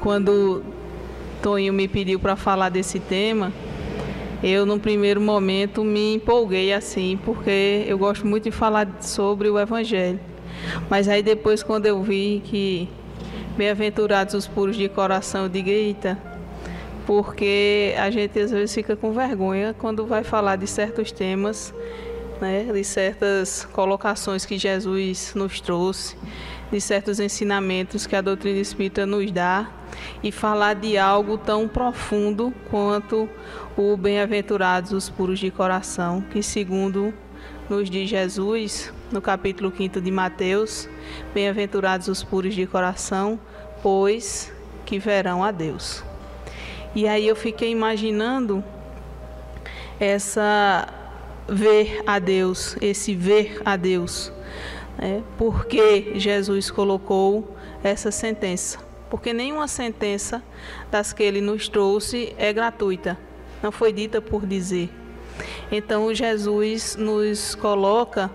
Quando Toninho me pediu para falar desse tema, eu, num primeiro momento, me empolguei assim, porque eu gosto muito de falar sobre o Evangelho. Mas aí depois, quando eu vi que bem-aventurados os puros de coração, eu digo, eita, porque a gente às vezes fica com vergonha quando vai falar de certos temas, né, de certas colocações que Jesus nos trouxe, de certos ensinamentos que a doutrina espírita nos dá, e falar de algo tão profundo quanto o bem-aventurados os puros de coração, que segundo nos diz Jesus, no capítulo 5 de Mateus, bem-aventurados os puros de coração, pois que verão a Deus. E aí eu fiquei imaginando ver a Deus, esse ver a Deus, porque Jesus colocou essa sentença. Porque nenhuma sentença das que ele nos trouxe é gratuita, não foi dita por dizer. Então Jesus nos coloca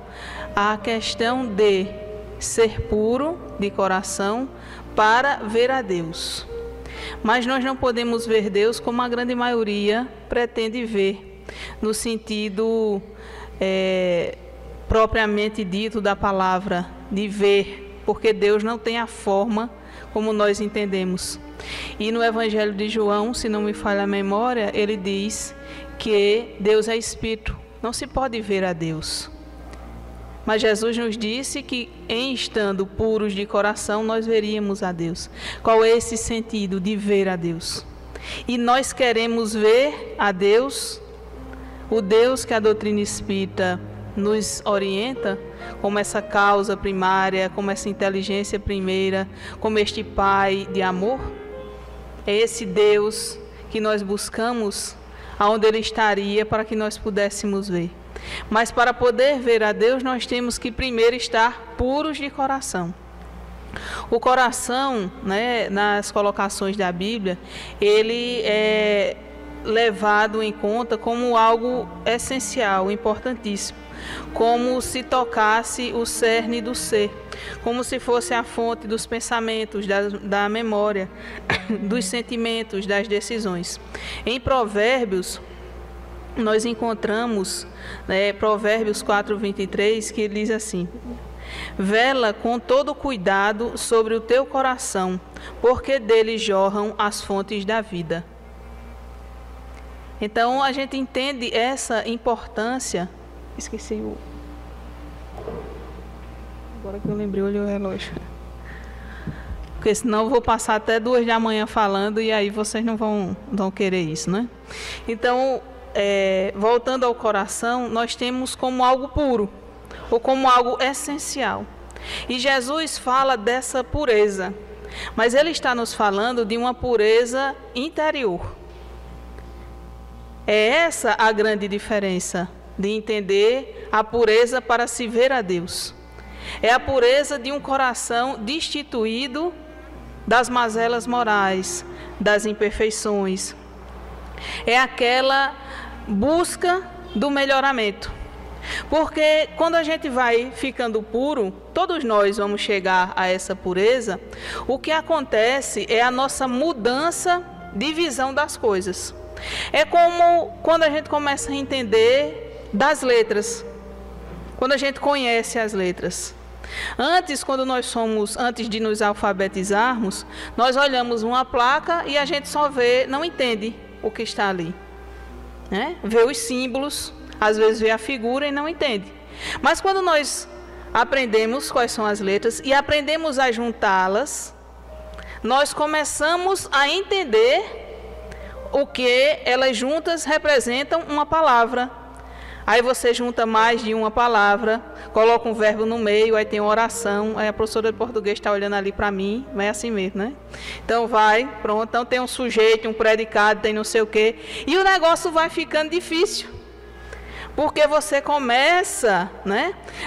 a questão de ser puro de coração para ver a Deus. Mas nós não podemos ver Deus como a grande maioria pretende ver, no sentido propriamente dito da palavra, de ver, porque Deus não tem a forma como nós entendemos. E no Evangelho de João, se não me falha a memória, ele diz que Deus é Espírito, não se pode ver a Deus. Mas Jesus nos disse que, em estando puros de coração, nós veríamos a Deus. Qual é esse sentido de ver a Deus? E nós queremos ver a Deus, o Deus que a doutrina espírita nos orienta, como essa causa primária, como essa inteligência primeira, como este Pai de amor. É esse Deus que nós buscamos, aonde Ele estaria para que nós pudéssemos ver. Mas para poder ver a Deus, nós temos que primeiro estar puros de coração. O coração, nas colocações da Bíblia, ele é levado em conta como algo essencial, importantíssimo. Como se tocasse o cerne do ser, como se fosse a fonte dos pensamentos, da memória, dos sentimentos, das decisões. Em Provérbios, nós encontramos Provérbios 4:23, que diz assim: vela com todo cuidado sobre o teu coração, porque dele jorram as fontes da vida. Então a gente entende essa importância. Esqueci o... Agora que eu lembrei, olhei o relógio. Porque senão eu vou passar até 2 da manhã falando e aí vocês não vão querer isso, né? Então, voltando ao coração, nós temos como algo puro, ou como algo essencial. E Jesus fala dessa pureza, mas Ele está nos falando de uma pureza interior. É essa a grande diferença de entender a pureza para se ver a Deus. É a pureza de um coração destituído das mazelas morais, das imperfeições. É aquela busca do melhoramento. Porque quando a gente vai ficando puro, todos nós vamos chegar a essa pureza, o que acontece é a nossa mudança de visão das coisas. É como quando a gente começa a entender das letras, quando a gente conhece as letras. Antes de nos alfabetizarmos, nós olhamos uma placa e a gente só vê, não entende o que está ali, vê os símbolos, às vezes vê a figura e não entende. Mas quando nós aprendemos quais são as letras e aprendemos a juntá-las, nós começamos a entender o que elas juntas representam uma palavra. Aí você junta mais de uma palavra, coloca um verbo no meio, aí tem uma oração, aí a professora de português está olhando ali para mim, não é assim mesmo, né? Então pronto, então tem um sujeito, um predicado, tem não sei o quê, e o negócio vai ficando difícil, porque você começa,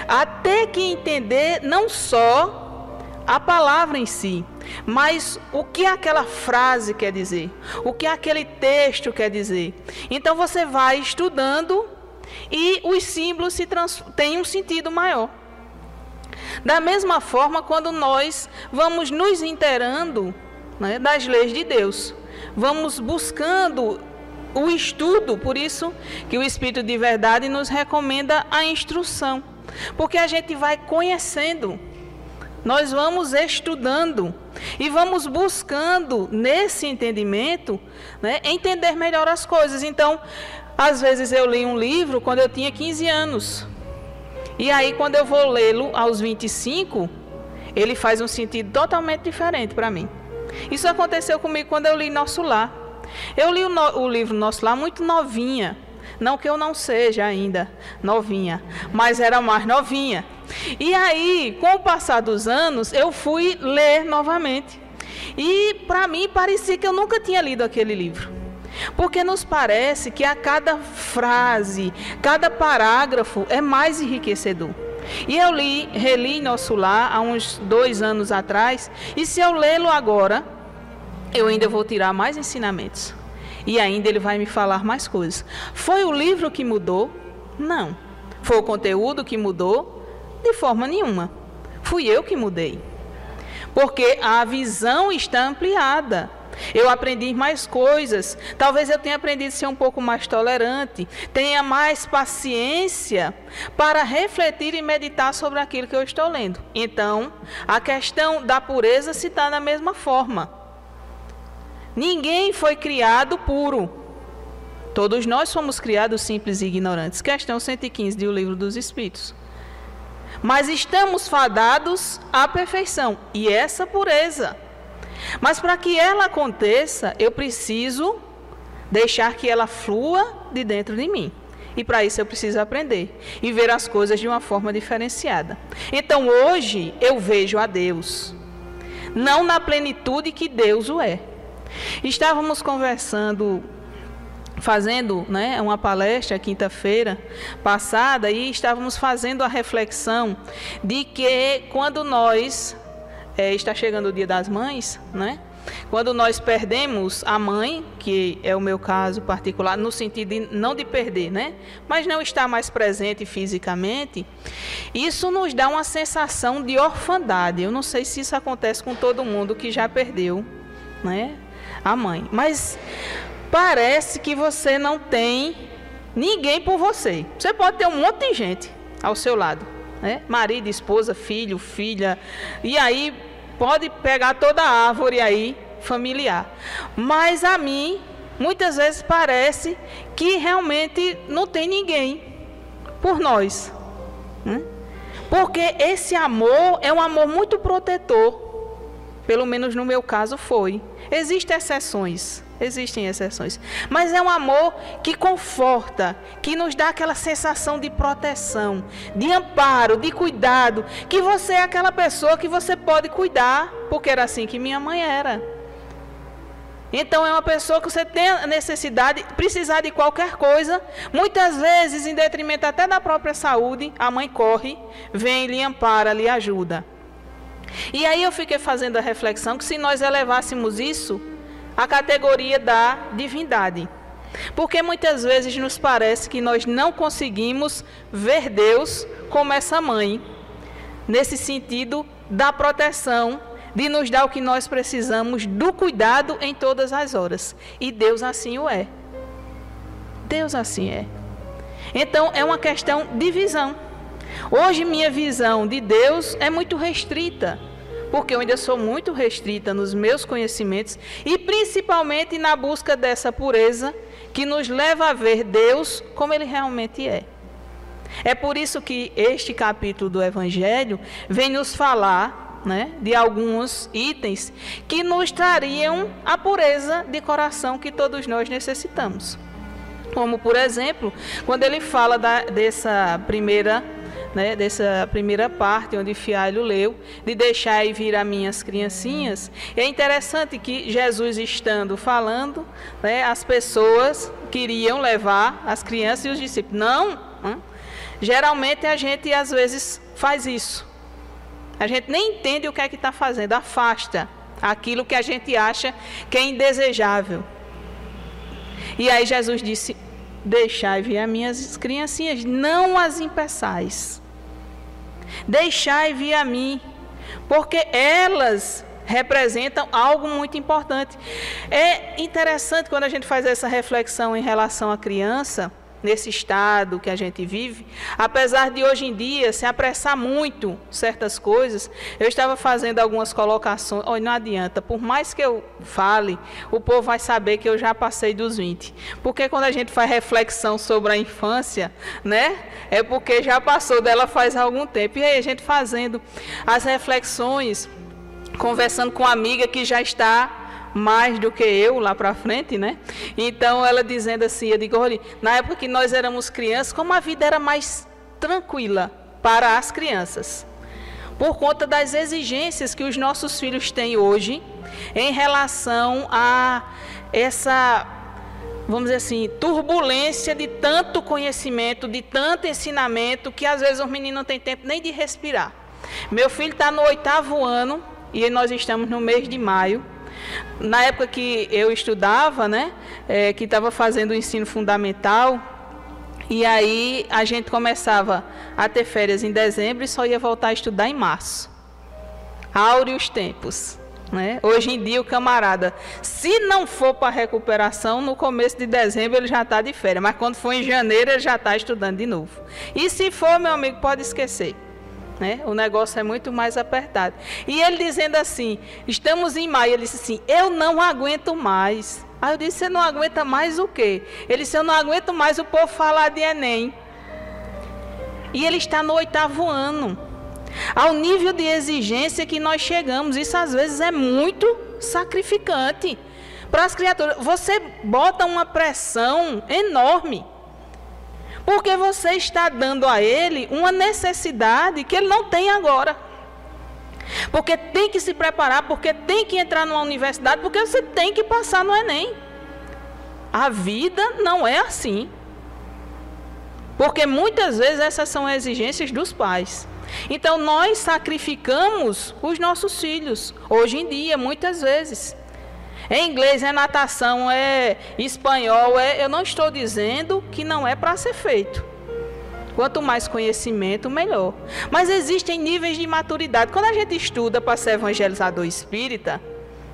a ter que entender não só a palavra em si, mas o que aquela frase quer dizer, o que aquele texto quer dizer. Então você vai estudando e os símbolos têm um sentido maior. Da mesma forma, quando nós vamos nos inteirando né, das leis de Deus. Vamos buscando o estudo, por isso que o Espírito de verdade nos recomenda a instrução. Porque a gente vai conhecendo, nós vamos estudando e vamos buscando nesse entendimento, né, entender melhor as coisas. Então, às vezes eu li um livro quando eu tinha 15 anos. E aí, quando eu vou lê-lo aos 25, ele faz um sentido totalmente diferente para mim. Isso aconteceu comigo quando eu li Nosso Lar. Eu li o livro Nosso Lar muito novinha. Não que eu não seja ainda novinha, mas era mais novinha. E aí, com o passar dos anos, eu fui ler novamente. E para mim parecia que eu nunca tinha lido aquele livro. Porque nos parece que a cada frase, cada parágrafo é mais enriquecedor. E eu reli Nosso Lar há uns 2 anos atrás, e se eu lê-lo agora, eu ainda vou tirar mais ensinamentos. E ainda ele vai me falar mais coisas. Foi o livro que mudou? Não. Foi o conteúdo que mudou? De forma nenhuma. Fui eu que mudei. Porque a visão está ampliada. Eu aprendi mais coisas. Talvez eu tenha aprendido a ser um pouco mais tolerante. Tenha mais paciência para refletir e meditar sobre aquilo que eu estou lendo. Então, a questão da pureza se dá da mesma forma. Ninguém foi criado puro. Todos nós fomos criados simples e ignorantes. Questão 115 do Livro dos Espíritos. Mas estamos fadados à perfeição. E essa pureza. Mas para que ela aconteça, eu preciso deixar que ela flua de dentro de mim. E para isso eu preciso aprender e ver as coisas de uma forma diferenciada. Então hoje eu vejo a Deus, não na plenitude que Deus o é. Estávamos conversando, fazendo, né, uma palestra quinta-feira passada, e estávamos fazendo a reflexão de que quando nós, está chegando o Dia das Mães, né? Quando nós perdemos a mãe, que é o meu caso particular, no sentido de, não de perder, né? Mas não estar mais presente fisicamente, isso nos dá uma sensação de orfandade. Eu não sei se isso acontece com todo mundo que já perdeu, né, a mãe. Mas parece que você não tem ninguém por você. Você pode ter um monte de gente ao seu lado, né? Marido, esposa, filho, filha, e aí pode pegar toda a árvore aí familiar. Mas a mim, muitas vezes parece que realmente não tem ninguém por nós, né? Porque esse amor é um amor muito protetor. Pelo menos no meu caso foi. Existem exceções, mas é um amor que conforta, que nos dá aquela sensação de proteção, de amparo, de cuidado, que você é aquela pessoa que você pode cuidar, porque era assim que minha mãe era. Então é uma pessoa que você tem a necessidade, precisar de qualquer coisa, muitas vezes em detrimento até da própria saúde, a mãe corre, vem, lhe ampara, lhe ajuda. E aí eu fiquei fazendo a reflexão que se nós elevássemos isso à categoria da divindade, porque muitas vezes nos parece que nós não conseguimos ver Deus como essa mãe, nesse sentido da proteção, de nos dar o que nós precisamos, do cuidado em todas as horas. E Deus assim o é. Deus assim é. Então é uma questão de visão. Hoje minha visão de Deus é muito restrita, porque eu ainda sou muito restrita nos meus conhecimentos e principalmente na busca dessa pureza que nos leva a ver Deus como Ele realmente é. É por isso que este capítulo do Evangelho vem nos falar, né, de alguns itens que nos trariam a pureza de coração que todos nós necessitamos. Como, por exemplo, quando ele fala dessa primeira parte, onde Fialho leu, de deixar vir a minhas criancinhas. É interessante que Jesus, estando falando, né, as pessoas queriam levar as crianças e os discípulos. Não, geralmente a gente às vezes faz isso. A gente nem entende o que é que está fazendo, afasta aquilo que a gente acha que é indesejável. E aí Jesus disse: deixai vir as minhas criancinhas, não as impeçais. Deixai vir a mim, porque elas representam algo muito importante. É interessante quando a gente faz essa reflexão em relação à criança, nesse estado que a gente vive, apesar de hoje em dia se apressar muito certas coisas. Eu estava fazendo algumas colocações, não adianta, por mais que eu fale, o povo vai saber que eu já passei dos 20, porque quando a gente faz reflexão sobre a infância, né, é porque já passou dela faz algum tempo. E aí a gente fazendo as reflexões, conversando com uma amiga que já está mais do que eu lá para frente, né? Então ela dizendo assim, eu digo, olha, na época que nós éramos crianças, como a vida era mais tranquila para as crianças, por conta das exigências que os nossos filhos têm hoje em relação a essa, vamos dizer assim, turbulência de tanto conhecimento, de tanto ensinamento, que às vezes os meninos não têm tempo nem de respirar. Meu filho está no 8º ano e nós estamos no mês de maio. Na época que eu estudava, né, que estava fazendo o ensino fundamental, e aí a gente começava a ter férias em dezembro e só ia voltar a estudar em março. Áureos tempos, né? Hoje em dia o camarada, se não for para recuperação, no começo de dezembro ele já está de férias, mas quando for em janeiro ele já está estudando de novo. E se for, meu amigo, pode esquecer. Né? O negócio é muito mais apertado. E ele dizendo assim, estamos em maio, ele disse assim, eu não aguento mais. Aí eu disse, você não aguenta mais o quê? Ele disse, eu não aguento mais o povo falar de Enem. E ele está no 8º ano. Ao nível de exigência que nós chegamos, isso às vezes é muito sacrificante para as criaturas. Você bota uma pressão enorme, porque você está dando a ele uma necessidade que ele não tem agora. Porque tem que se preparar, porque tem que entrar numa universidade, porque você tem que passar no Enem. A vida não é assim. Porque muitas vezes essas são exigências dos pais. Então nós sacrificamos os nossos filhos, hoje em dia, muitas vezes. É inglês, é natação, é espanhol, eu não estou dizendo que não é para ser feito. Quanto mais conhecimento, melhor. Mas existem níveis de maturidade. Quando a gente estuda para ser evangelizador espírita,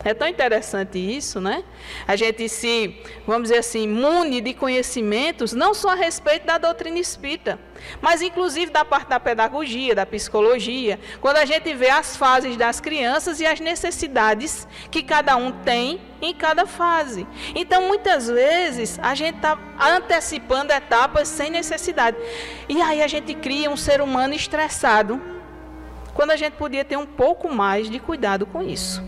é tão interessante isso, né? A gente se, vamos dizer assim, mune de conhecimentos, não só a respeito da doutrina espírita, mas inclusive da parte da pedagogia, da psicologia, quando a gente vê as fases das crianças e as necessidades que cada um tem em cada fase. Então, muitas vezes, a gente está antecipando etapas sem necessidade. E aí a gente cria um ser humano estressado, quando a gente podia ter um pouco mais de cuidado com isso.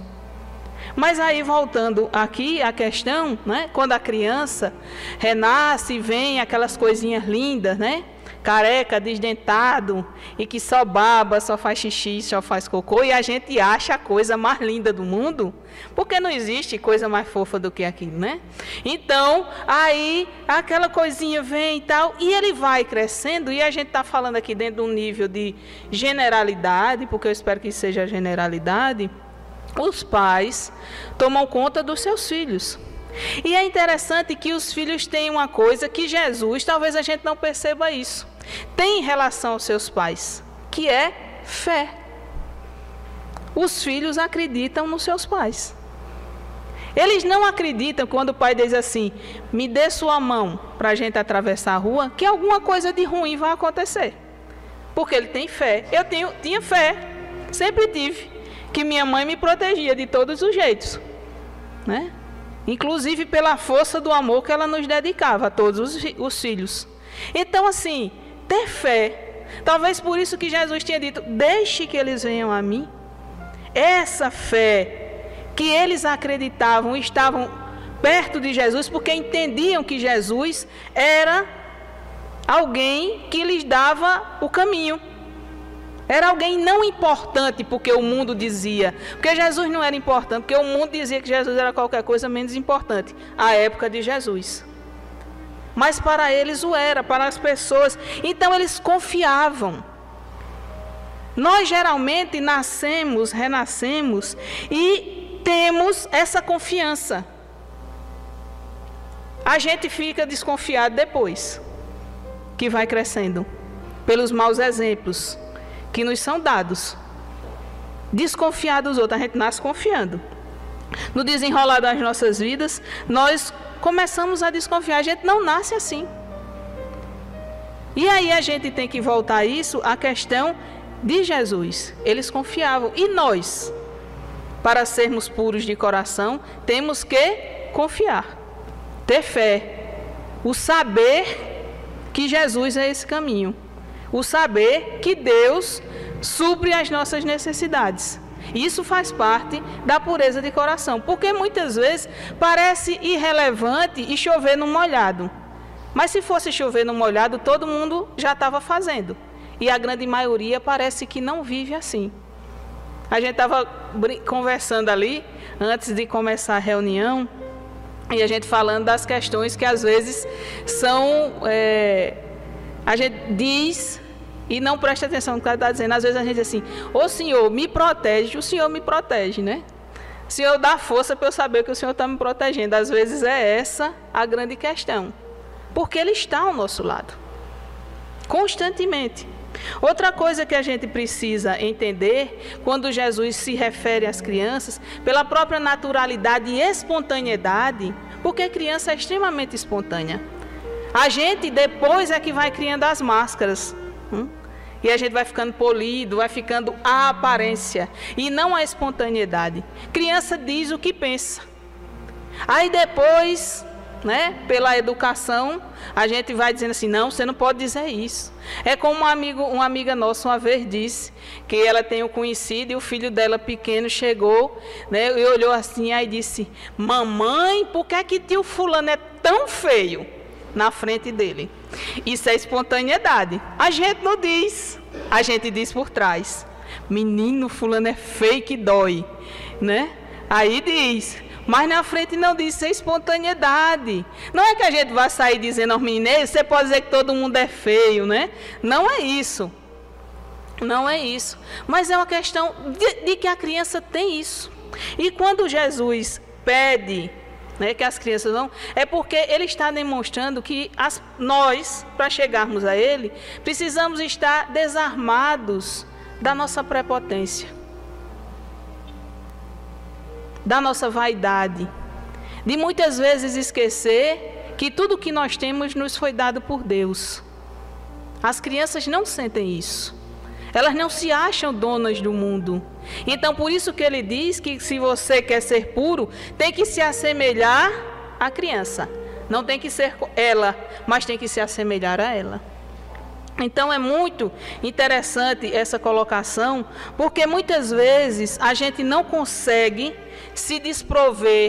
Mas aí, voltando aqui à questão, né, quando a criança renasce e vem aquelas coisinhas lindas, né, careca, desdentado, e que só baba, só faz xixi, só faz cocô, e a gente acha a coisa mais linda do mundo, porque não existe coisa mais fofa do que aquilo, né? Então, aí, aquela coisinha vem e tal, e ele vai crescendo, e a gente está falando aqui dentro de um nível de generalidade, porque eu espero que seja generalidade. Os pais tomam conta dos seus filhos. E é interessante que os filhos têm uma coisa que Jesus, talvez a gente não perceba isso, tem em relação aos seus pais, que é fé. Os filhos acreditam nos seus pais. Eles não acreditam quando o pai diz assim, me dê sua mão para a gente atravessar a rua, que alguma coisa de ruim vai acontecer. Porque ele tem fé. Eu tinha fé, sempre tive, que minha mãe me protegia de todos os jeitos, né? Inclusive pela força do amor que ela nos dedicava a todos os filhos. Então, assim, ter fé, talvez por isso que Jesus tinha dito, deixe que eles venham a mim. Essa fé que eles acreditavam, estavam perto de Jesus, porque entendiam que Jesus era alguém que lhes dava o caminho. Era alguém não importante, porque o mundo dizia. Porque Jesus não era importante, porque o mundo dizia que Jesus era qualquer coisa menos importante. À época de Jesus. Mas para eles o era, para as pessoas. Então eles confiavam. Nós geralmente nascemos, renascemos e temos essa confiança. A gente fica desconfiado depois, que vai crescendo, pelos maus exemplos que nos são dados. desconfiar dos outros, a gente nasce confiando. No desenrolar das nossas vidas, nós começamos a desconfiar, a gente não nasce assim. E aí a gente tem que voltar a isso, a questão de Jesus. Eles confiavam. E nós, para sermos puros de coração, temos que confiar, ter fé, o saber que Jesus é esse caminho, o saber que Deus supre as nossas necessidades. Isso faz parte da pureza de coração, porque muitas vezes parece irrelevante e chover no molhado. Mas se fosse chover no molhado, todo mundo já estava fazendo. E a grande maioria parece que não vive assim. A gente estava conversando ali, antes de começar a reunião, e a gente falando das questões que às vezes são... a gente diz... E não presta atenção no que ela está dizendo. Às vezes a gente diz assim, ô Senhor, me protege. O Senhor me protege, né? O Senhor dá força para eu saber que o Senhor está me protegendo. Às vezes é essa a grande questão. Porque Ele está ao nosso lado. Constantemente. Outra coisa que a gente precisa entender, quando Jesus se refere às crianças, pela própria naturalidade e espontaneidade, porque a criança é extremamente espontânea. A gente depois é que vai criando as máscaras. E a gente vai ficando polido, vai ficando a aparência e não a espontaneidade. Criança diz o que pensa. Aí depois, né, pela educação, a gente vai dizendo assim, não, você não pode dizer isso. É como uma amiga nossa uma vez disse, que ela tem um conhecido e o filho dela pequeno chegou, né, e olhou assim, aí disse, mamãe, por que é que tio fulano é tão feio na frente dele? Isso é espontaneidade. A gente não diz, a gente diz por trás. Menino, fulano é feio que dói, né? Aí diz, mas na frente não diz, isso é espontaneidade. Não é que a gente vai sair dizendo aos meninos, você pode dizer que todo mundo é feio, né? Não é isso. Não é isso. Mas é uma questão de que a criança tem isso. E quando Jesus pede... que as crianças vão, é porque Ele está demonstrando que nós, para chegarmos a Ele, precisamos estar desarmados da nossa prepotência, da nossa vaidade, de muitas vezes esquecer que tudo que nós temos nos foi dado por Deus. As crianças não sentem isso. Elas não se acham donas do mundo. Então, por isso que ele diz que se você quer ser puro, tem que se assemelhar à criança. Não tem que ser ela, mas tem que se assemelhar a ela. Então, é muito interessante essa colocação, porque muitas vezes a gente não consegue se desprover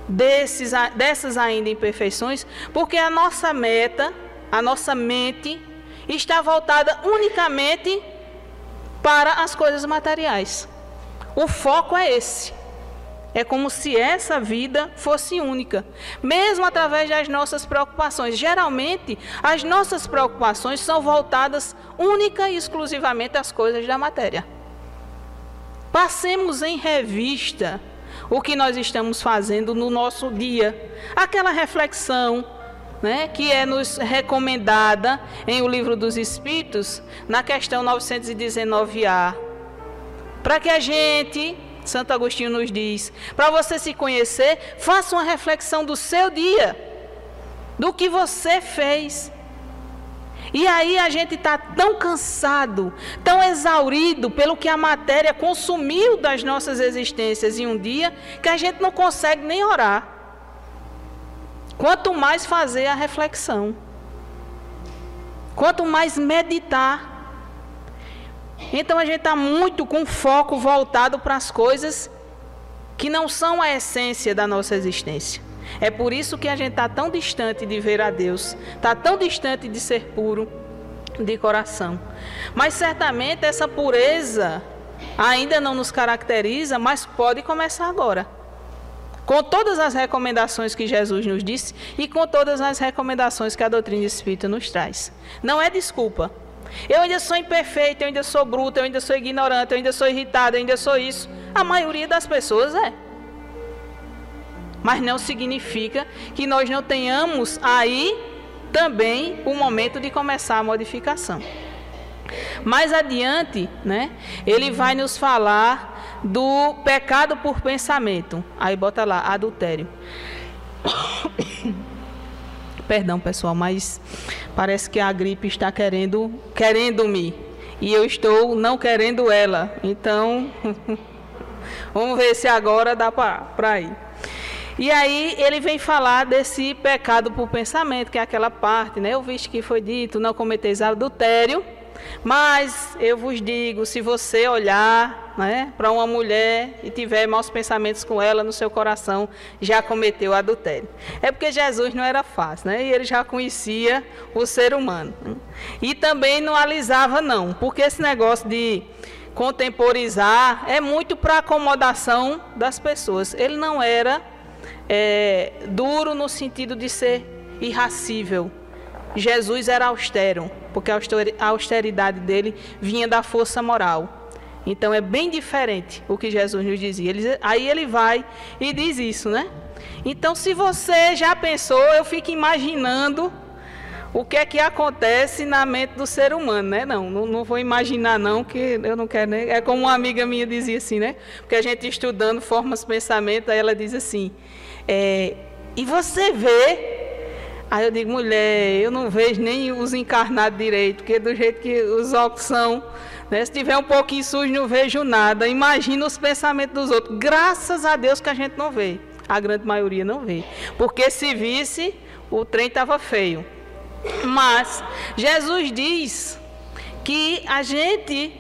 dessas ainda imperfeições, porque a nossa meta, a nossa mente... está voltada unicamente para as coisas materiais. O foco é esse. É como se essa vida fosse única, mesmo através das nossas preocupações. Geralmente, as nossas preocupações são voltadas única e exclusivamente às coisas da matéria. Passemos em revista o que nós estamos fazendo no nosso dia. Aquela reflexão, que é nos recomendada em O Livro dos Espíritos, na questão 919A. Para que a gente, Santo Agostinho nos diz, para você se conhecer, faça uma reflexão do seu dia, do que você fez. E aí a gente está tão cansado, tão exaurido pelo que a matéria consumiu das nossas existências em um dia, que a gente não consegue nem orar. Quanto mais fazer a reflexão, quanto mais meditar. Então a gente está muito com foco voltado para as coisas que não são a essência da nossa existência. É por isso que a gente está tão distante de ver a Deus, está tão distante de ser puro de coração. Mas certamente essa pureza ainda não nos caracteriza, mas pode começar agora. Com todas as recomendações que Jesus nos disse e com todas as recomendações que a doutrina espírita nos traz. Não é desculpa. Eu ainda sou imperfeito, eu ainda sou bruto, eu ainda sou ignorante, eu ainda sou irritado, eu ainda sou isso. A maioria das pessoas é. Mas não significa que nós não tenhamos aí também o momento de começar a modificação. Mais adiante, né, ele vai nos falar do pecado por pensamento. Aí bota lá, adultério. Perdão, pessoal, mas parece que a gripe está querendo-me. E eu estou não querendo ela. Então, vamos ver se agora dá para ir. E aí ele vem falar desse pecado por pensamento, que é aquela parte, né? Eu visto que foi dito, não cometeis adultério. Mas eu vos digo, se você olhar, né, para uma mulher e tiver maus pensamentos com ela no seu coração, já cometeu adultério. É porque Jesus não era fácil, né? E ele já conhecia o ser humano. E também não alisava não, porque esse negócio de contemporizar é muito para acomodação das pessoas. Ele não era duro no sentido de ser irracível. Jesus era austero, porque a austeridade dele vinha da força moral. Então é bem diferente o que Jesus nos dizia. Aí ele vai e diz isso, né? Então, se você já pensou, eu fico imaginando o que é que acontece na mente do ser humano, né? Não vou imaginar não, que eu não quero, né? É como uma amiga minha dizia assim, né? Porque a gente estudando formas de pensamento, aí ela diz assim, e você vê... Aí eu digo, mulher, eu não vejo nem os encarnados direito, porque do jeito que os óculos são, né? Se tiver um pouquinho sujo, não vejo nada. Imagina os pensamentos dos outros. Graças a Deus que a gente não vê. A grande maioria não vê. Porque se visse, o trem estava feio. Mas Jesus diz que a gente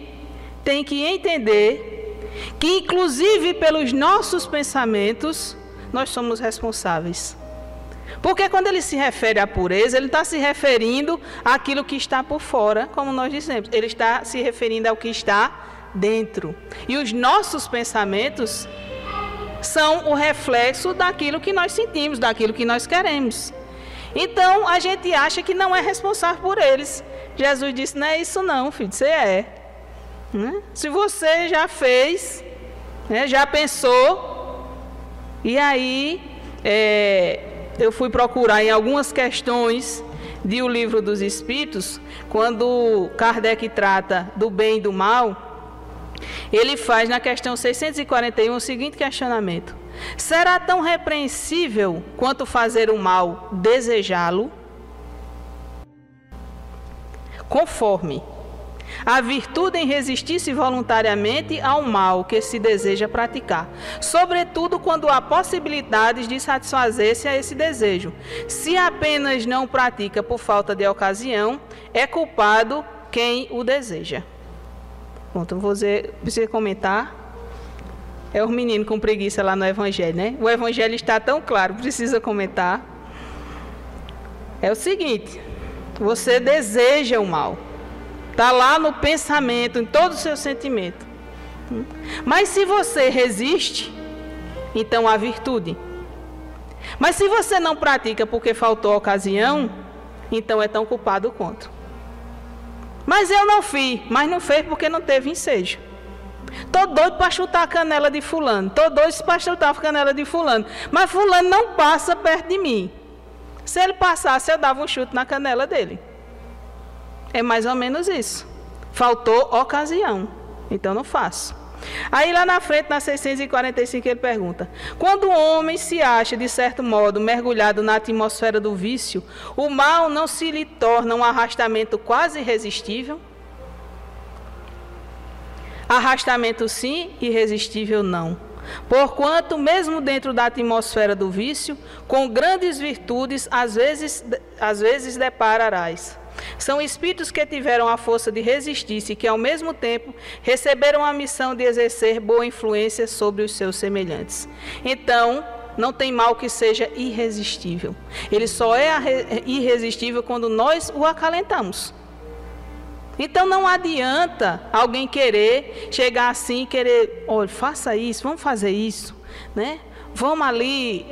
tem que entender que, inclusive pelos nossos pensamentos, nós somos responsáveis. Porque quando ele se refere à pureza, ele está se referindo àquilo que está por fora, como nós dissemos. Ele está se referindo ao que está dentro. E os nossos pensamentos são o reflexo daquilo que nós sentimos, daquilo que nós queremos. Então, a gente acha que não é responsável por eles. Jesus disse, não é isso não, filho, você é. Né? Se você já fez, né, já pensou, e aí... eu fui procurar em algumas questões de O Livro dos Espíritos, quando Kardec trata do bem e do mal, ele faz na questão 641 o seguinte questionamento: será tão repreensível quanto fazer o mal desejá-lo? Conforme a virtude em resistir-se voluntariamente ao mal que se deseja praticar, sobretudo quando há possibilidades de satisfazer-se a esse desejo. Se apenas não pratica por falta de ocasião, é culpado quem o deseja. Pronto, você precisa comentar. É os meninos com preguiça lá no Evangelho, né? O Evangelho está tão claro, precisa comentar. É o seguinte, você deseja o mal. Está lá no pensamento, em todo o seu sentimento. Mas se você resiste, então há virtude. Mas se você não pratica porque faltou a ocasião, então é tão culpado quanto. Mas eu não fiz, mas não fez porque não teve ensejo. Estou doido para chutar a canela de fulano. Estou doido para chutar a canela de fulano. Mas fulano não passa perto de mim. Se ele passasse, eu dava um chute na canela dele. É mais ou menos isso. Faltou ocasião, então não faço. Aí lá na frente, na 645, ele pergunta: quando o homem se acha, de certo modo, mergulhado na atmosfera do vício, o mal não se lhe torna um arrastamento quase irresistível? Arrastamento sim, irresistível não. Porquanto, mesmo dentro da atmosfera do vício, com grandes virtudes, às vezes depararás. São espíritos que tiveram a força de resistir-se e que, ao mesmo tempo, receberam a missão de exercer boa influência sobre os seus semelhantes. Então, não tem mal que seja irresistível. Ele só é irresistível quando nós o acalentamos. Então, não adianta alguém querer chegar assim e querer, olha, faça isso, vamos fazer isso, né? Vamos ali...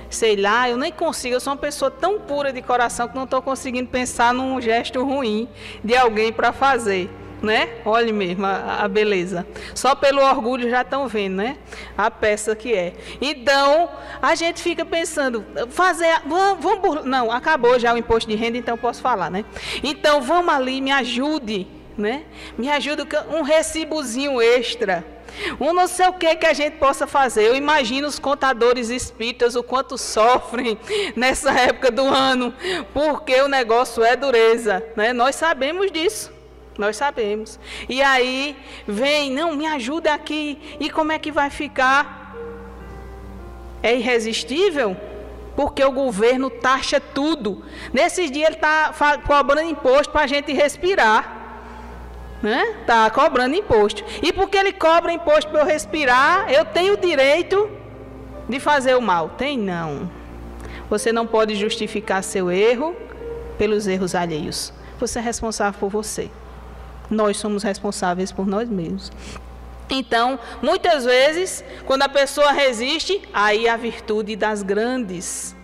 sei lá, eu nem consigo, eu sou uma pessoa tão pura de coração que não estou conseguindo pensar num gesto ruim de alguém para fazer. né? Olhe mesmo a beleza. Só pelo orgulho já estão vendo, né? A peça que é. Então, a gente fica pensando, não, acabou já o imposto de renda, então eu posso falar, né? Então, vamos ali, me ajude, né? Me ajude com um recibozinho extra. Um não sei o que a gente possa fazer. Eu imagino os contadores espíritas o quanto sofrem nessa época do ano, porque o negócio é dureza, né? Nós sabemos disso, nós sabemos. E aí vem, não, me ajuda aqui. E como é que vai ficar? É irresistível, porque o governo taxa tudo. Nesses dias ele está cobrando imposto para a gente respirar. Está cobrando imposto. E porque ele cobra imposto para eu respirar, eu tenho o direito de fazer o mal? Tem não. Você não pode justificar seu erro pelos erros alheios. Você é responsável por você. Nós somos responsáveis por nós mesmos. Então, muitas vezes, quando a pessoa resiste, aí a virtude das grandes.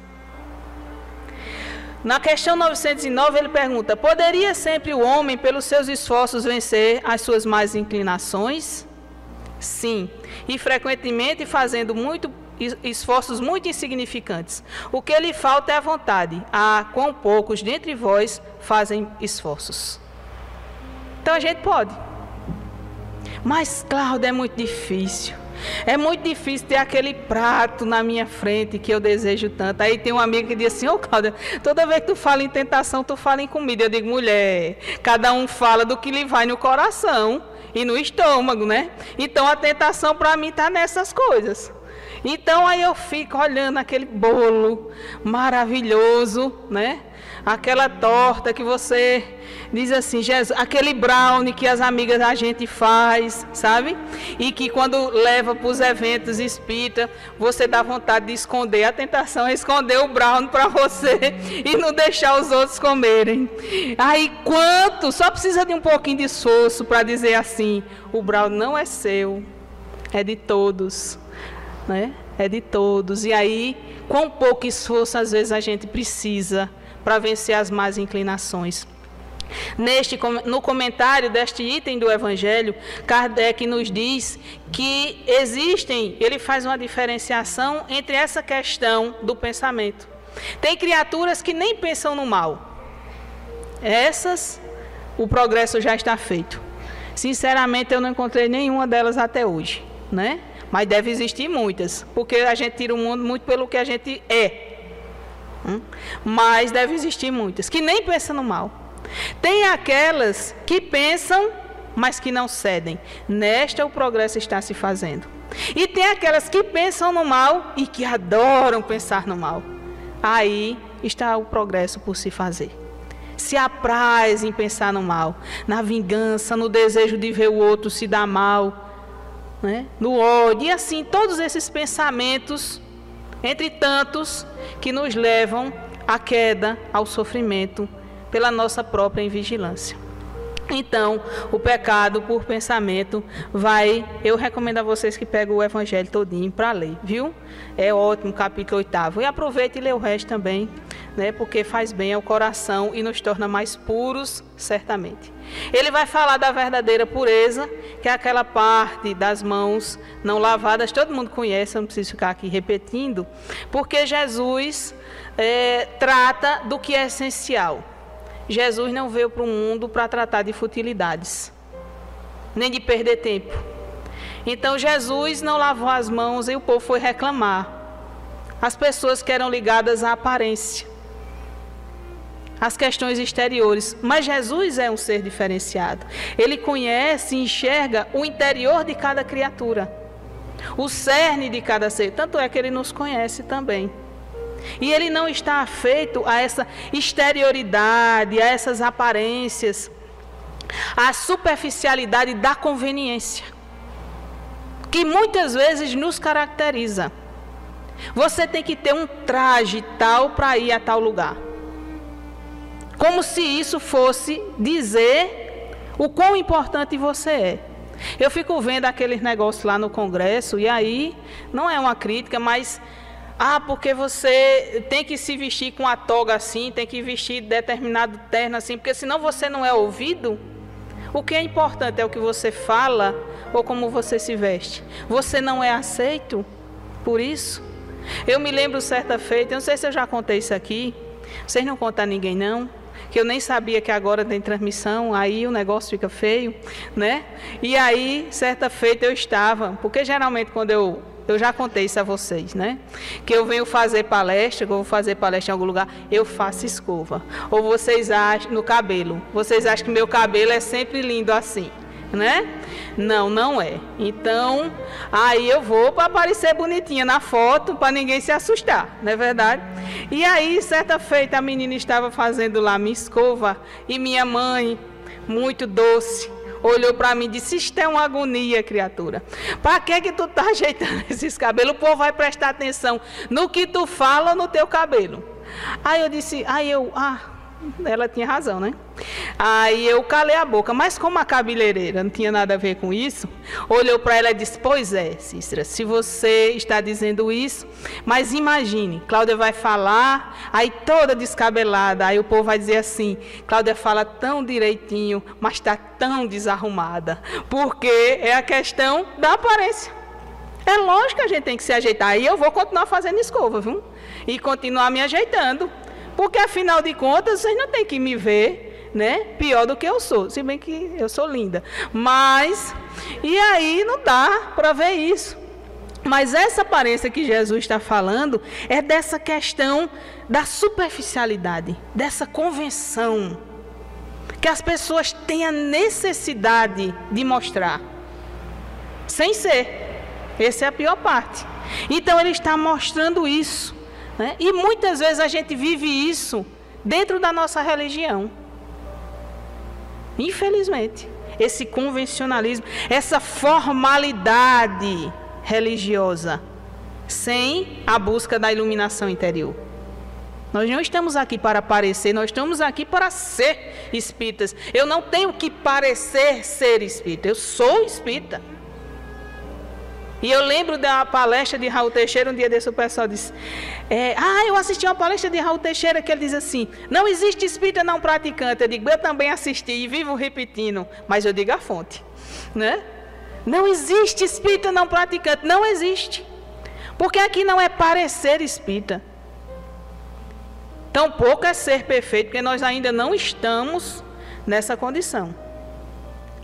Na questão 909, ele pergunta: poderia sempre o homem, pelos seus esforços, vencer as suas más inclinações? Sim, e frequentemente fazendo esforços muito insignificantes. O que lhe falta é a vontade. Quão poucos dentre vós fazem esforços. Então a gente pode. Mas, Cláudia, é muito difícil. É muito difícil ter aquele prato na minha frente que eu desejo tanto. Aí tem um amigo que diz assim: ô Cláudia, toda vez que tu fala em tentação, tu fala em comida. Eu digo: mulher, cada um fala do que lhe vai no coração e no estômago, né? Então a tentação para mim está nessas coisas. Então aí eu fico olhando aquele bolo maravilhoso, né? Aquela torta que você diz assim, Jesus, aquele brownie que as amigas da gente faz, sabe? E que quando leva para os eventos espírita, você dá vontade de esconder. A tentação é esconder o brownie para você e não deixar os outros comerem. Aí só precisa de um pouquinho de esforço para dizer assim: o brownie não é seu, é de todos, né? É de todos. E aí, quão pouco esforço às vezes a gente precisa para vencer as más inclinações. No comentário deste item do Evangelho, Kardec nos diz que ele faz uma diferenciação entre essa questão do pensamento. Tem criaturas que nem pensam no mal. Essas, o progresso já está feito. Sinceramente, eu não encontrei nenhuma delas até hoje, né? Mas deve existir muitas, porque a gente tira o mundo muito pelo que a gente é. Mas deve existir muitas que nem pensam no mal. Tem aquelas que pensam, mas que não cedem. Nesta o progresso está se fazendo. E tem aquelas que pensam no mal e que adoram pensar no mal. Aí está o progresso por se fazer. Se apraz em pensar no mal, na vingança, no desejo de ver o outro se dar mal, né? No ódio, e assim todos esses pensamentos, entre tantos, que nos levam à queda, ao sofrimento, pela nossa própria invigilância. Então, o pecado por pensamento eu recomendo a vocês que peguem o Evangelho todinho para ler, viu? É ótimo, capítulo 8º. E aproveite e lê o resto também, né? Porque faz bem ao coração e nos torna mais puros, certamente. Ele vai falar da verdadeira pureza, que é aquela parte das mãos não lavadas. Todo mundo conhece, eu não preciso ficar aqui repetindo, porque Jesus trata do que é essencial. Jesus não veio para o mundo para tratar de futilidades, nem de perder tempo. Então Jesus não lavou as mãos e o povo foi reclamar. As pessoas que eram ligadas à aparência, às questões exteriores. Mas Jesus é um ser diferenciado. Ele conhece e enxerga o interior de cada criatura, o cerne de cada ser. Tanto é que ele nos conhece também. E ele não está afeito a essa exterioridade, a essas aparências, a superficialidade da conveniência, que muitas vezes nos caracteriza. Você tem que ter um traje tal para ir a tal lugar. Como se isso fosse dizer o quão importante você é. Eu fico vendo aqueles negócios lá no Congresso, e aí não é uma crítica, mas porque você tem que se vestir com a toga assim, tem que vestir determinado terno assim, porque senão você não é ouvido. O que é importante é o que você fala ou como você se veste. Você não é aceito por isso? Eu me lembro certa feita, eu não sei se eu já contei isso aqui, vocês não contam a ninguém não, que eu nem sabia que agora tem transmissão, aí o negócio fica feio, né? E aí, certa feita eu estava, porque geralmente quando eu já contei isso a vocês, né? Que eu venho fazer palestra, que eu vou fazer palestra em algum lugar, eu faço escova. Ou vocês acham, no cabelo, vocês acham que meu cabelo é sempre lindo assim, né? Não, não é. Então, aí eu vou para aparecer bonitinha na foto, para ninguém se assustar, não é verdade? E aí, certa feita, a menina estava fazendo lá minha escova e minha mãe, muito doce, olhou para mim e disse: isto é uma agonia, criatura. Para que tu tá ajeitando esses cabelos? O povo vai prestar atenção no que tu fala ou no teu cabelo. Aí eu disse, ela tinha razão, né? Aí eu calei a boca, mas como a cabeleireira não tinha nada a ver com isso, olhou para ela e disse: pois é, Cícera, se você está dizendo isso, mas imagine, Cláudia vai falar, aí toda descabelada, aí o povo vai dizer assim: Cláudia fala tão direitinho, mas está tão desarrumada, porque é a questão da aparência. É lógico que a gente tem que se ajeitar, aí eu vou continuar fazendo escova, viu? E continuar me ajeitando. Porque, afinal de contas, vocês não têm que me ver, né, pior do que eu sou. Se bem que eu sou linda. Mas, e aí não dá para ver isso. Mas essa aparência que Jesus está falando é dessa questão da superficialidade, dessa convenção, que as pessoas têm a necessidade de mostrar, sem ser. Essa é a pior parte. Então, ele está mostrando isso. Né? E muitas vezes a gente vive isso dentro da nossa religião. Infelizmente, esse convencionalismo, essa formalidade religiosa, sem a busca da iluminação interior. Nós não estamos aqui para parecer, nós estamos aqui para ser espíritas. Eu não tenho que parecer ser espírita, eu sou espírita. E eu lembro da palestra de Raul Teixeira, um dia desse o pessoal disse, eu assisti uma palestra de Raul Teixeira que ele diz assim: não existe espírita não praticante. Eu digo, eu também assisti e vivo repetindo, mas eu digo a fonte, né? Não existe espírita não praticante, não existe. Porque aqui não é parecer espírita. Tampouco é ser perfeito, porque nós ainda não estamos nessa condição.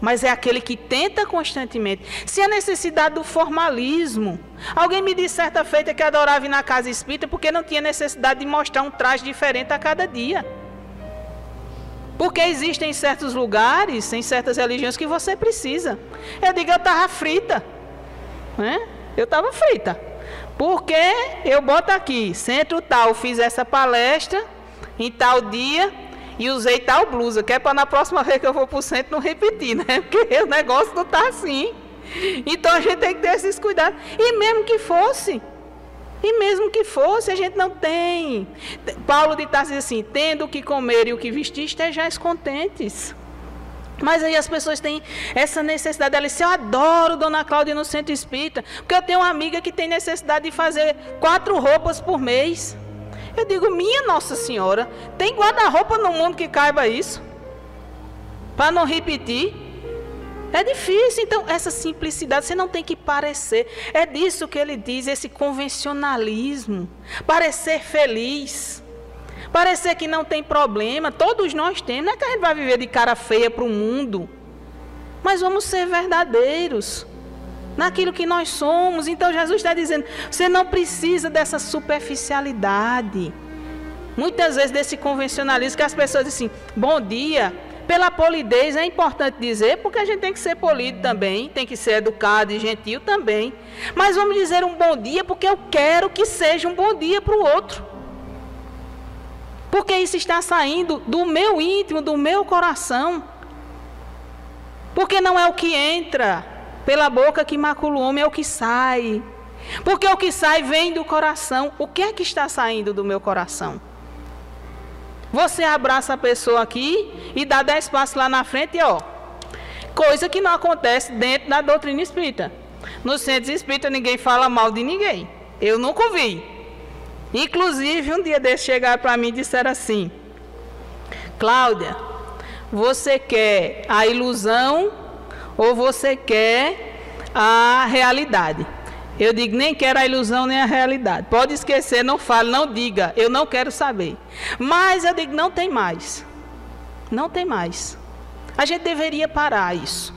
Mas é aquele que tenta constantemente. Se a necessidade do formalismo. Alguém me disse certa feita que adorava ir na casa espírita porque não tinha necessidade de mostrar um traje diferente a cada dia. Porque existem certos lugares, em certas religiões, que você precisa. Eu digo, eu estava frita. Né? Eu estava frita. Porque eu boto aqui, centro tal, fiz essa palestra em tal dia e usei tal blusa, que é para na próxima vez que eu vou para o centro não repetir, né? Porque o negócio não está assim. Então a gente tem que ter esses cuidados. E mesmo que fosse, a gente não tem. Paulo de Tarso diz assim: tendo o que comer e o que vestir, estejais contentes. Mas aí as pessoas têm essa necessidade. Ela diz: eu adoro Dona Cláudia no centro espírita, porque eu tenho uma amiga que tem necessidade de fazer 4 roupas por mês. Eu digo, minha Nossa Senhora, tem guarda-roupa no mundo que caiba isso? Para não repetir? É difícil. Então, essa simplicidade, você não tem que parecer. É disso que ele diz, esse convencionalismo. Parecer feliz. Parecer que não tem problema. Todos nós temos. Não é que a gente vai viver de cara feia para o mundo. Mas vamos ser verdadeiros naquilo que nós somos. Então Jesus está dizendo, você não precisa dessa superficialidade, muitas vezes desse convencionalismo, que as pessoas dizem assim, bom dia, pela polidez é importante dizer, porque a gente tem que ser polido também, tem que ser educado e gentil também, mas vamos dizer um bom dia porque eu quero que seja um bom dia para o outro, porque isso está saindo do meu íntimo, do meu coração, porque não é o que entra pela boca que macula o homem, é o que sai. Porque o que sai vem do coração. O que é que está saindo do meu coração? Você abraça a pessoa aqui e dá 10 passos lá na frente e coisa que não acontece dentro da doutrina espírita. No centro espírita ninguém fala mal de ninguém. Eu nunca ouvi. Inclusive um dia desse chegaram para mim e disseram assim: Cláudia, você quer a ilusão ou você quer a realidade? Eu digo, nem quero a ilusão nem a realidade. Pode esquecer, não fale, não diga, eu não quero saber. Mas eu digo, não tem mais. Não tem mais. A gente deveria parar isso.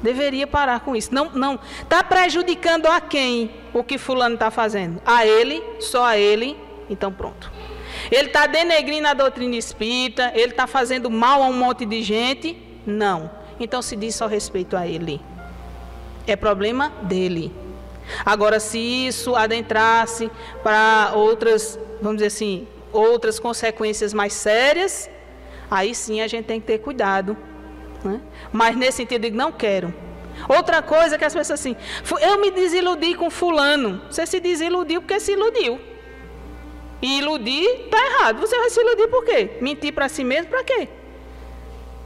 Deveria parar com isso. Não. Está prejudicando a quem o que fulano está fazendo? A ele, só a ele, então pronto. Ele está denegrindo a doutrina espírita, ele está fazendo mal a um monte de gente? Não. Então se diz só respeito a ele. É problema dele. Agora, se isso adentrasse para outras, vamos dizer assim, outras consequências mais sérias, aí sim a gente tem que ter cuidado, né? Mas nesse sentido, eu digo, não quero. Outra coisa que as pessoas assim, eu me desiludi com fulano. Você se desiludiu porque se iludiu. E iludir está errado. Você vai se iludir por quê? Mentir para si mesmo para quê?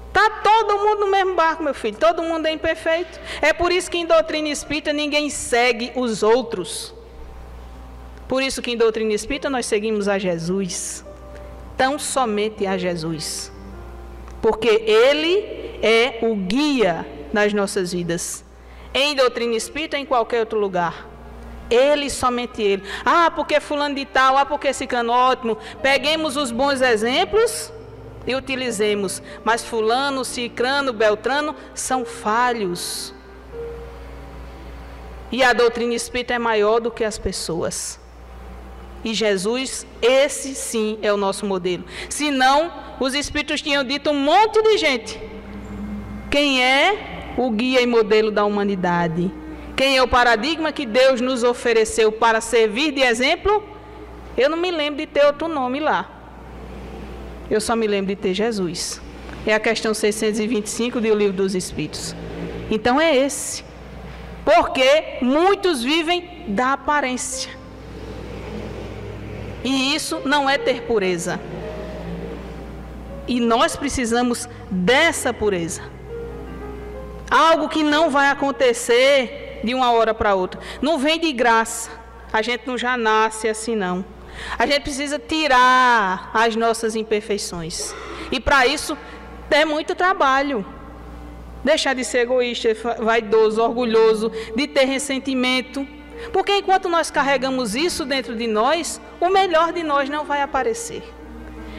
Está todo mundo no mesmo barco, meu filho. Todo mundo é imperfeito. É por isso que em doutrina espírita ninguém segue os outros. Por isso que em doutrina espírita nós seguimos a Jesus. Tão somente a Jesus. Porque Ele é o guia nas nossas vidas. Em doutrina espírita, em qualquer outro lugar. Ele, somente Ele. Ah, porque fulano de tal, ah, porque ciclano, ótimo. Peguemos os bons exemplos e utilizemos. Mas fulano, ciclano, beltrano são falhos. E a doutrina espírita é maior do que as pessoas. E Jesus, esse sim é o nosso modelo. Senão, os espíritos tinham dito um monte de gente. Quem é o guia e modelo da humanidade? Quem é o paradigma que Deus nos ofereceu para servir de exemplo? Eu não me lembro de ter outro nome lá. Eu só me lembro de ter Jesus. É a questão 625 do Livro dos Espíritos. Então é esse. Porque muitos vivem da aparência. E isso não é ter pureza. E nós precisamos dessa pureza. Algo que não vai acontecer de uma hora para outra. Não vem de graça. A gente não já nasce assim, não. A gente precisa tirar as nossas imperfeições. E para isso, é muito trabalho. Deixar de ser egoísta, vaidoso, orgulhoso, de ter ressentimento. Porque enquanto nós carregamos isso dentro de nós, o melhor de nós não vai aparecer.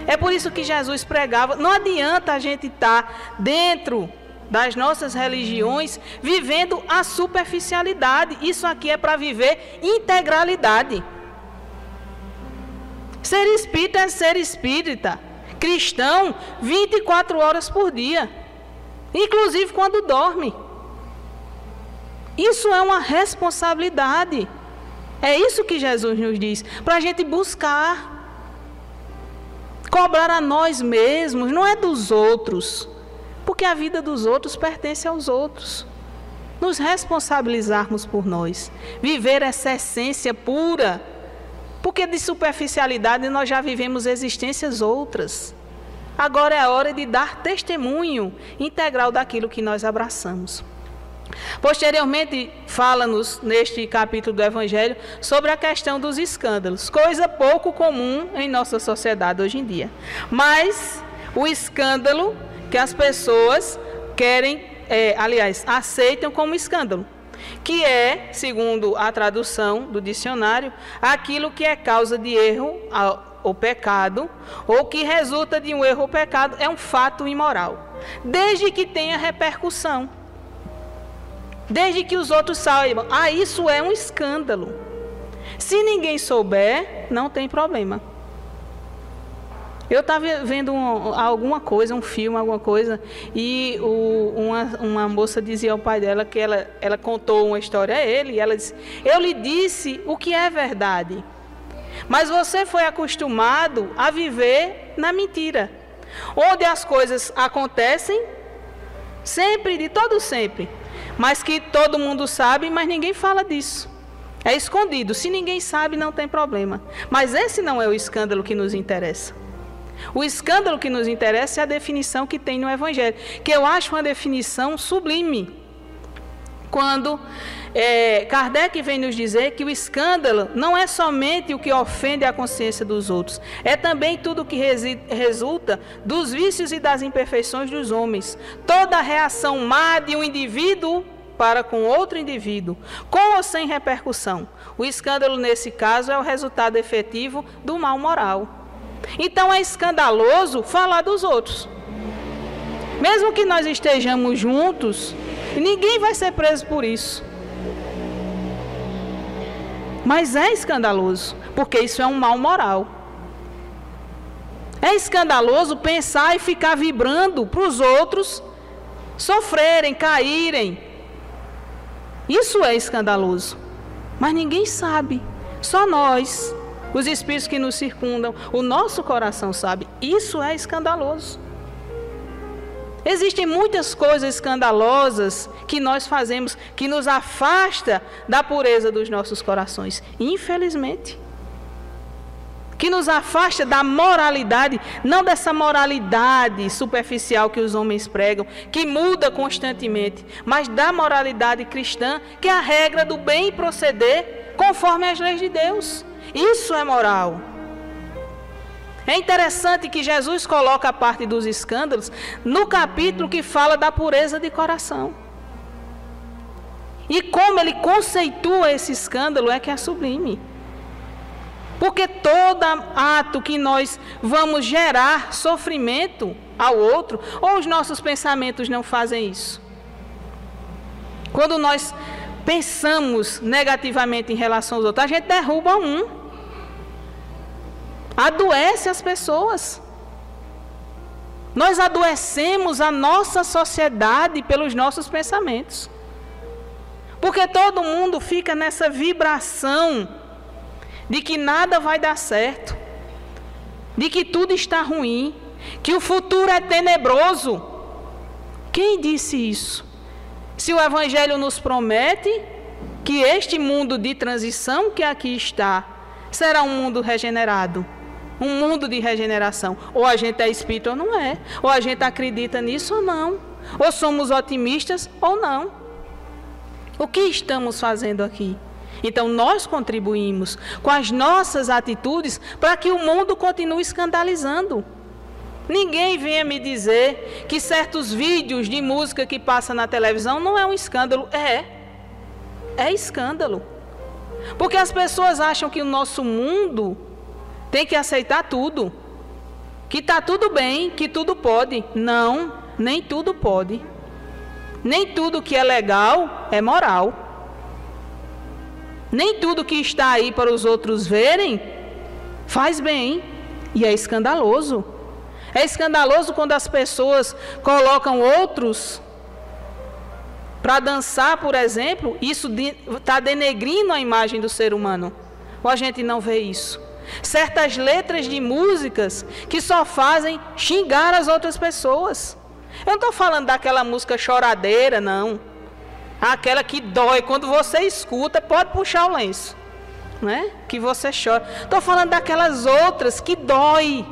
É por isso que Jesus pregava. Não adianta a gente estar dentro das nossas religiões, vivendo a superficialidade. Isso aqui é para viver integralidade. Ser espírita é ser espírita. Cristão, 24 horas por dia. Inclusive quando dorme. Isso é uma responsabilidade. É isso que Jesus nos diz. Para a gente buscar. Cobrar a nós mesmos, não é dos outros. Porque a vida dos outros pertence aos outros. Nos responsabilizarmos por nós. Viver essa essência pura. Porque de superficialidade nós já vivemos existências outras. Agora é a hora de dar testemunho integral daquilo que nós abraçamos. Posteriormente, fala-nos neste capítulo do Evangelho sobre a questão dos escândalos. Coisa pouco comum em nossa sociedade hoje em dia. Mas o escândalo que as pessoas querem, aceitam como escândalo, que é, segundo a tradução do dicionário, aquilo que é causa de erro ou pecado, ou que resulta de um erro ou pecado, é um fato imoral, desde que tenha repercussão, desde que os outros saibam, isso é um escândalo. Se ninguém souber, não tem problema. Eu estava vendo alguma coisa, um filme, alguma coisa, e uma moça dizia ao pai dela que ela contou uma história a ele, e ela disse, eu lhe disse o que é verdade, mas você foi acostumado a viver na mentira, onde as coisas acontecem sempre, de todo sempre, mas que todo mundo sabe, mas ninguém fala disso. É escondido, se ninguém sabe não tem problema, mas esse não é o escândalo que nos interessa. O escândalo que nos interessa é a definição que tem no Evangelho, que eu acho uma definição sublime, quando Kardec vem nos dizer que o escândalo não é somente o que ofende a consciência dos outros, é também tudo o que resulta dos vícios e das imperfeições dos homens. Toda reação má de um indivíduo para com outro indivíduo, com ou sem repercussão. O escândalo, nesse caso, é o resultado efetivo do mal moral. Então é escandaloso falar dos outros. Mesmo que nós estejamos juntos, ninguém vai ser preso por isso. Mas é escandaloso, porque isso é um mal moral. É escandaloso pensar e ficar vibrando para os outros sofrerem, caírem. Isso é escandaloso. Mas ninguém sabe, só nós, os espíritos que nos circundam, o nosso coração sabe. Isso é escandaloso. Existem muitas coisas escandalosas que nós fazemos que nos afasta da pureza dos nossos corações, infelizmente. Que nos afasta da moralidade, não dessa moralidade superficial que os homens pregam, que muda constantemente, mas da moralidade cristã, que é a regra do bem proceder conforme as leis de Deus. Isso é moral. É interessante que Jesus coloca a parte dos escândalos no capítulo que fala da pureza de coração. E como ele conceitua esse escândalo é que é sublime. Porque todo ato que nós vamos gerar sofrimento ao outro, ou os nossos pensamentos não fazem isso. Quando nós pensamos negativamente em relação aos outros, a gente derruba um. Adoece as pessoas. Nós adoecemos a nossa sociedade pelos nossos pensamentos. Porque todo mundo fica nessa vibração de que nada vai dar certo, de que tudo está ruim, que o futuro é tenebroso. Quem disse isso? Se o Evangelho nos promete que este mundo de transição que aqui está será um mundo regenerado, um mundo de regeneração. Ou a gente é espírita ou não é. Ou a gente acredita nisso ou não. Ou somos otimistas ou não. O que estamos fazendo aqui? Então nós contribuímos com as nossas atitudes para que o mundo continue escandalizando. Ninguém venha me dizer que certos vídeos de música que passa na televisão não é um escândalo. É escândalo. Porque as pessoas acham que o nosso mundo tem que aceitar tudo, que está tudo bem, que tudo pode. Não, nem tudo pode. Nem tudo que é legal é moral. Nem tudo que está aí para os outros verem faz bem. E é escandaloso. É escandaloso quando as pessoas colocam outros para dançar, por exemplo. Isso está denegrindo a imagem do ser humano. Ou a gente não vê isso? Certas letras de músicas que só fazem xingar as outras pessoas. Eu não estou falando daquela música choradeira, não. Aquela que dói, quando você escuta, pode puxar o lenço, né? Que você chora. Estou falando daquelas outras que dói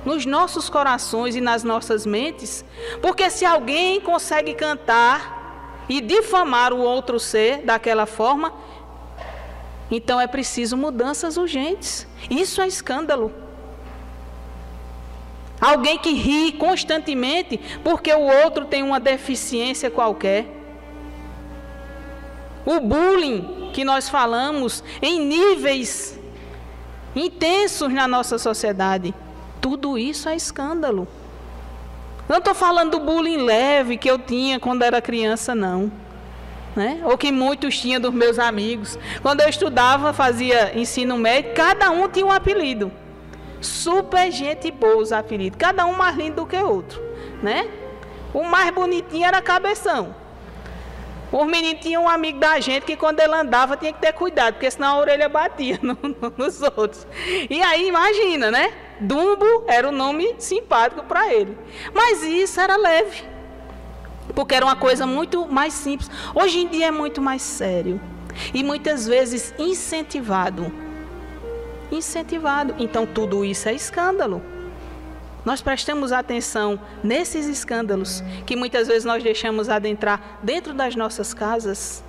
nos nossos corações e nas nossas mentes. Porque se alguém consegue cantar e difamar o outro ser daquela forma, então é preciso mudanças urgentes. Isso é escândalo. Alguém que ri constantemente porque o outro tem uma deficiência qualquer. O bullying que nós falamos em níveis intensos na nossa sociedade. Tudo isso é escândalo. Não estou falando do bullying leve que eu tinha quando era criança, não. Né? Ou que muitos tinham dos meus amigos. Quando eu estudava, fazia ensino médio, cada um tinha um apelido. Super gente boa os apelidos, cada um mais lindo do que o outro, né? O mais bonitinho era Cabeção. Os meninos tinham um amigo da gente que quando ele andava tinha que ter cuidado, porque senão a orelha batia nos outros. E aí imagina, né? Dumbo era o nome simpático para ele. Mas isso era leve, porque era uma coisa muito mais simples. Hoje em dia é muito mais sério e muitas vezes incentivado. Então tudo isso é escândalo. nós prestamos atenção nesses escândalos que muitas vezes nós deixamos adentrar dentro das nossas casas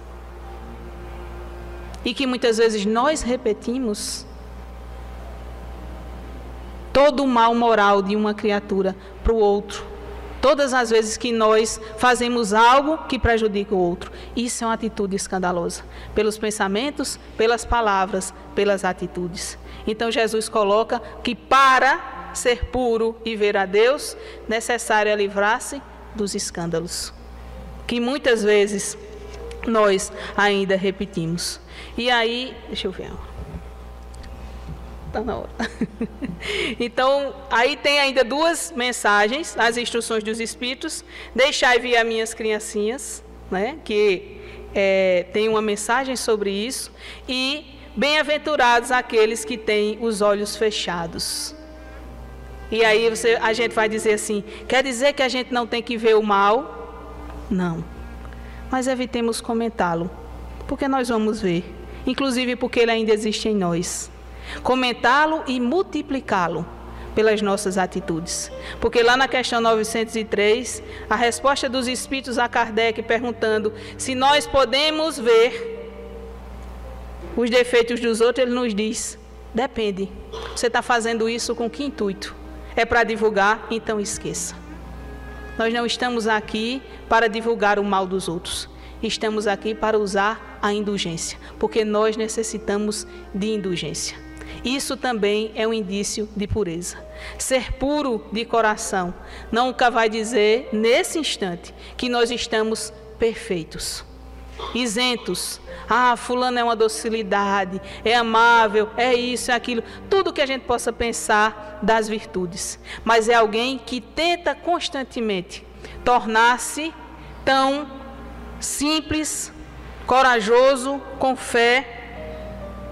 e que muitas vezes nós repetimos? Todo o mal moral de uma criatura para o outro, todas as vezes que nós fazemos algo que prejudica o outro, isso é uma atitude escandalosa, pelos pensamentos, pelas palavras, pelas atitudes. Então Jesus coloca que para ser puro e ver a Deus, necessário é livrar-se dos escândalos, que muitas vezes nós ainda repetimos. E aí, deixa eu ver. Está na hora. Então, aí tem ainda duas mensagens, as instruções dos Espíritos. Deixai vir as minhas criancinhas, né, que tem uma mensagem sobre isso. E bem-aventurados aqueles que têm os olhos fechados. E aí a gente vai dizer assim, quer dizer que a gente não tem que ver o mal? Não. Mas evitemos comentá-lo, porque nós vamos ver. Inclusive porque ele ainda existe em nós. Comentá-lo e multiplicá-lo pelas nossas atitudes. Porque lá na questão 903, a resposta dos Espíritos a Kardec perguntando se nós podemos ver os defeitos dos outros, ele nos diz, depende. Você está fazendo isso com que intuito? É para divulgar? Então esqueça. Nós não estamos aqui para divulgar o mal dos outros. Estamos aqui para usar a indulgência, porque nós necessitamos de indulgência. Isso também é um indício de pureza. Ser puro de coração nunca vai dizer, nesse instante, que nós estamos perfeitos, isentos. Ah, fulano é uma docilidade, é amável, é isso, é aquilo. Tudo que a gente possa pensar das virtudes. Mas é alguém que tenta constantemente tornar-se tão simples, corajoso, com fé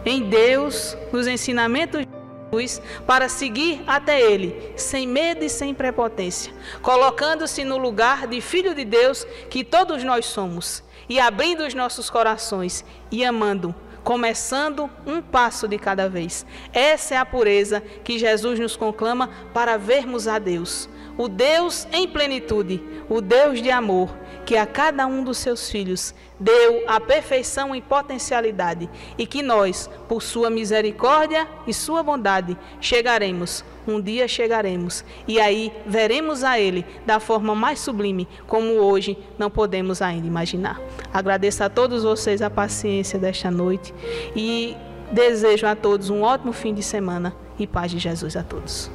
em Deus, nos ensinamentos de Jesus, para seguir até Ele, sem medo e sem prepotência, colocando-se no lugar de filho de Deus que todos nós somos, e abrindo os nossos corações e amando, começando um passo de cada vez. Essa é a pureza que Jesus nos conclama para vermos a Deus, o Deus em plenitude, o Deus de amor, que a cada um dos seus filhos deu a perfeição e potencialidade, e que nós, por sua misericórdia e sua bondade, chegaremos, um dia chegaremos, e aí veremos a Ele da forma mais sublime, como hoje não podemos ainda imaginar. Agradeço a todos vocês a paciência desta noite, e desejo a todos um ótimo fim de semana, e paz de Jesus a todos.